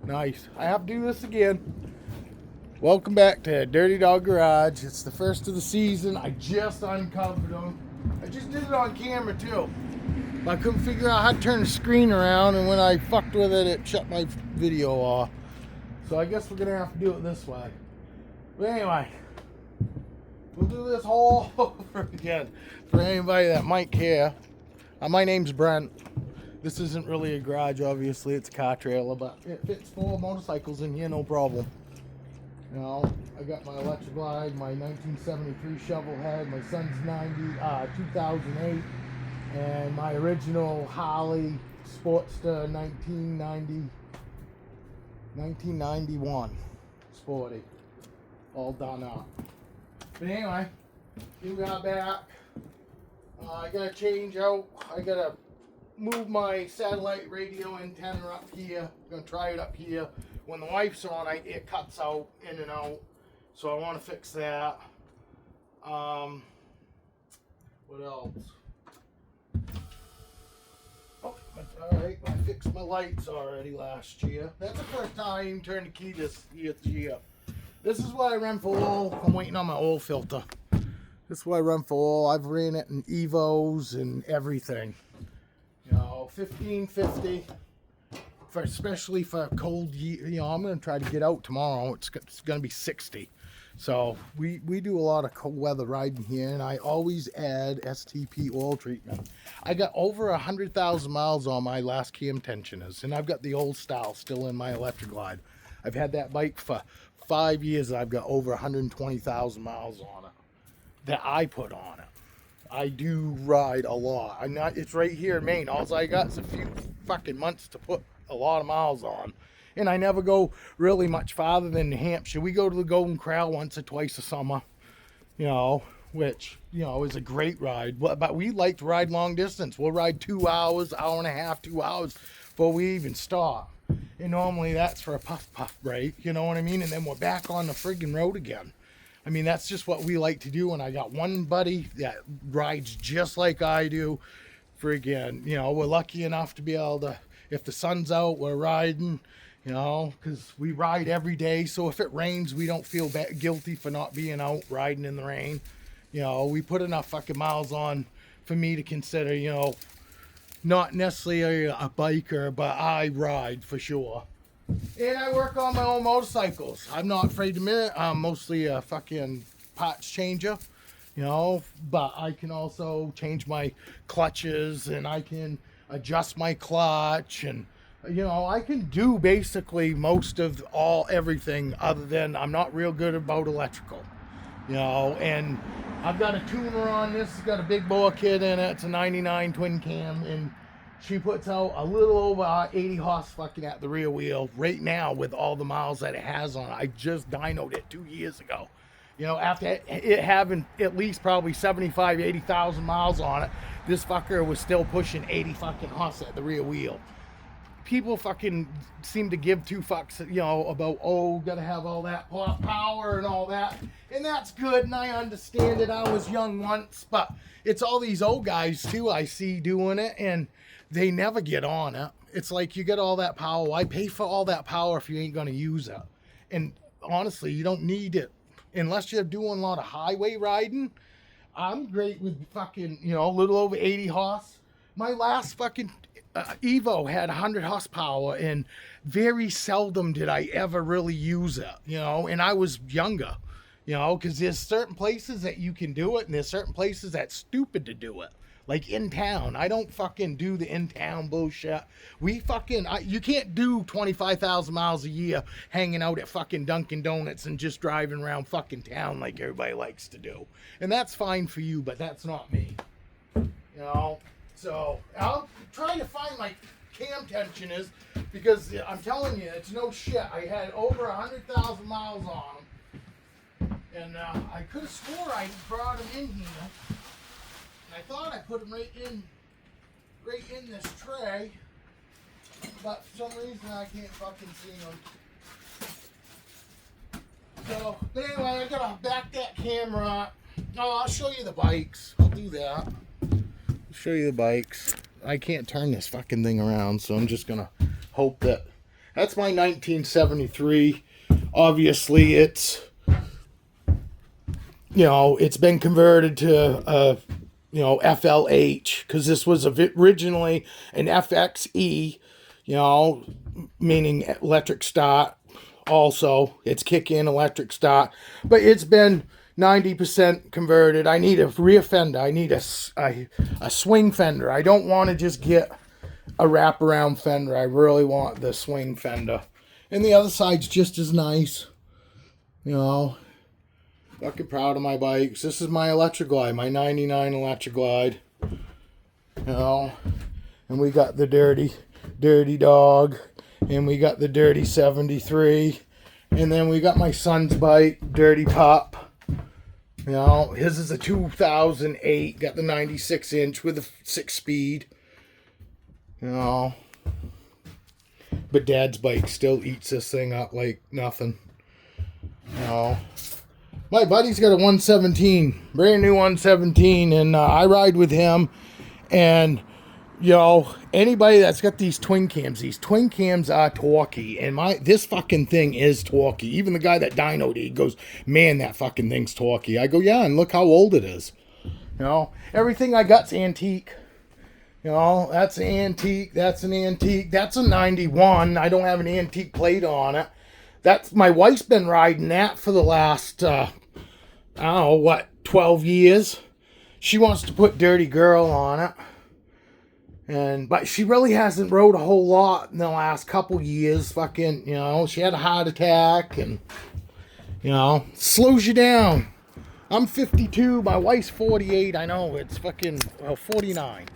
Nice. I have to do this again. Welcome back to Dirty Dog Garage. It's the first of the season. I just uncovered them. I just did it on camera too. But I couldn't figure out how to turn the screen around, and when I fucked with it, it shut my video off. So I guess we're gonna have to do it this way. But anyway, we'll do this all over again. For anybody that might care, my name's Brent. This isn't really a garage, obviously. It's a car trailer, but it fits 4 motorcycles in here, no problem. You know, I got my electric glide, my 1973 shovel head, my son's 2008, and my original Harley Sportster 1991 Sporty, all done up. But anyway, you got back. I gotta change out. I gotta move my satellite radio antenna up here. I'm gonna try it up here. When the wife's on, it cuts out in and out, so I want to fix that. What else? Oh, all right. I fixed my lights already last year. That's the first time I even turned the key this year. This is what I run for oil. I'm waiting on my oil filter. This is what I run for oil. I've ran it in Evos and everything. You know, 1550. Especially for cold, you know, I'm going to try to get out tomorrow. It's going to be 60. So we do a lot of cold weather riding here, and I always add STP oil treatment. I got over 100,000 miles on my last cam tensioners, and I've got the old style still in my electric glide. I've had that bike for 5 years. I've got over 120,000 miles on it that I put on it. I do ride a lot. It's right here in Maine. All I got is a few fucking months to put a lot of miles on, and I never go really much farther than New Hampshire. We go to the Golden Corral once or twice a summer, you know, which, you know, is a great ride, but we like to ride long distance. We'll ride 2 hours, hour and a half, 2 hours before we even stop, and normally that's for a puff break, you know what I mean, and then we're back on the friggin' road again. I mean, that's just what we like to do, and I got one buddy that rides just like I do. Friggin', you know, we're lucky enough to be able to, if the sun's out, we're riding, you know, because we ride every day. So if it rains, we don't feel guilty for not being out riding in the rain. You know, we put enough fucking miles on for me to consider, you know, not necessarily a biker, but I ride for sure. And I work on my own motorcycles. I'm not afraid to admit it. I'm mostly a fucking parts changer, you know, but I can also change my clutches, and I can adjust my clutch, and, you know, I can do basically most of everything, other than I'm not real good about electrical, you know. And I've got a tuner on this. It's got a big bore kit in it. It's a 99 twin cam, and she puts out a little over 80 horse fucking at the rear wheel right now with all the miles that it has on it. I just dynoed it 2 years ago. You know, after it having at least probably 75, 80,000 miles on it, this fucker was still pushing 80 fucking horse at the rear wheel. People fucking seem to give 2 fucks, you know, about, oh, gotta have all that power and all that. And that's good, and I understand it. I was young once, but it's all these old guys, too, I see doing it, and they never get on it. It's like, you get all that power. Why pay for all that power if you ain't gonna use it? And honestly, you don't need it unless you're doing a lot of highway riding. I'm great with fucking, you know, a little over 80 horse. My last fucking Evo had 100 horsepower, and very seldom did I ever really use it, you know, and I was younger, you know, because there's certain places that you can do it, and there's certain places that's stupid to do it. Like in town, I don't fucking do the in-town bullshit. You can't do 25,000 miles a year hanging out at fucking Dunkin' Donuts and just driving around fucking town like everybody likes to do. And that's fine for you, but that's not me. You know? So, I'll try to find my cam tensioners, because I'm telling you, it's no shit. I had over 100,000 miles on them. And I could have swore I brought them in here. I thought I put them right in this tray, but for some reason I can't fucking see them. So, but anyway, I gotta back that camera up. Oh, I'll show you the bikes. I'll do that. I'll show you the bikes. I can't turn this fucking thing around, so I'm just gonna hope that That's my 1973. Obviously, it's, you know, it's been converted to, you know, FLH, because this was originally an FXE, you know, meaning electric start. Also, it's kick-in electric start, but it's been 90% converted. I need a rear fender. I need a swing fender. I don't want to just get a wraparound fender. I really want the swing fender. And the other side's just as nice, you know. Fucking proud of my bikes. This is my Electra Glide, my 99 Electra Glide. You know, and we got the dirty dog, and we got the dirty 73, and then we got my son's bike, Dirty Pup. You know, his is a 2008, got the 96 inch with a 6-speed. You know, but Dad's bike still eats this thing up like nothing. You know. My buddy's got a 117, brand new 117, and I ride with him. And, you know, anybody that's got these twin cams are torquey. And this fucking thing is torquey. Even the guy that dynoed it, he goes, man, that fucking thing's torquey. I go, yeah, and look how old it is. You know, everything I got's antique. You know, that's an antique, that's an antique, that's a 91. I don't have an antique plate on it. That's, my wife's been riding that for the last, I don't know, what, 12 years. She wants to put Dirty Girl on it. But she really hasn't rode a whole lot in the last couple years. Fucking, you know, she had a heart attack and, you know, slows you down. I'm 52, my wife's 48. I know, it's fucking, well, 49.